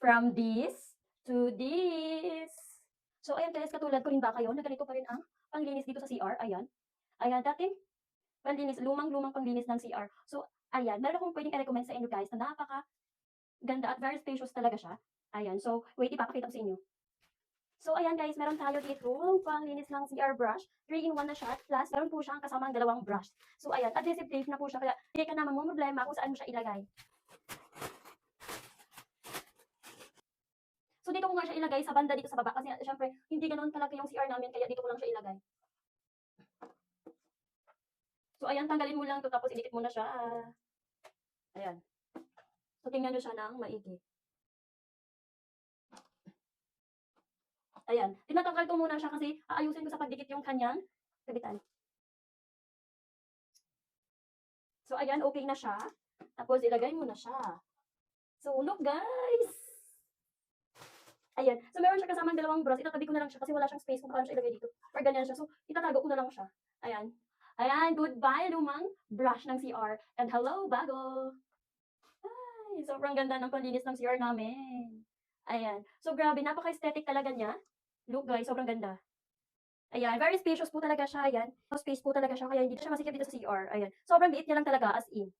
from this to this. So, ayan guys, katulad ko rin ba kayo na ganito pa rin ang panglinis dito sa CR? Ayan. Ayan, dating panlinis, lumang-lumang panglinis ng CR. So, ayan, meron akong pwedeng i-recommend sa inyo guys na napaka-ganda at very spacious talaga siya. Ayan, so, wait, ipapakita ko sa inyo. So, ayan guys, meron tayo dito panglinis ng CR brush. 3-in-1 na siya. Plus, meron po siyang kasamang dalawang brush. So, ayan, adhesive tape na po siya. Kaya, hindi ka na mamumroblema kung saan mo siya ilagay. So, dito ko nga siya ilagay sa banda dito sa baba. Kasi, syempre, hindi ganoon kalaki yung CR namin. Kaya, dito ko lang siya ilagay. So, ayan, tanggalin mo lang ito. Tapos, idikit mo na siya. Ayan. So, tingnan nyo siya ng maigi. Ayan. Tinatanggal ko muna siya kasi aayusin ko sa pagdikit yung kanyang kabitan. So, ayan, okay na siya. Tapos, ilagay mo na siya. So, look guys! Ayan. So, meron siya kasamang dalawang brush. Itatabi ko na lang siya kasi wala siyang space kung paano siya ilagay dito. Or ganyan siya. So, itatago ko na lang siya. Ayan. Ayan, goodbye lumang brush ng CR. And hello, bago! Ay, sobrang ganda ng panlinis ng CR namin. Ayan. So, grabe, napaka-aesthetic talaga niya. Look guys, sobrang ganda. Ayan, very spacious po talaga siya. Ayan. Space po talaga siya, kaya hindi siya masikip dito sa CR. Ayan. Sobrang liit niya lang talaga, as in.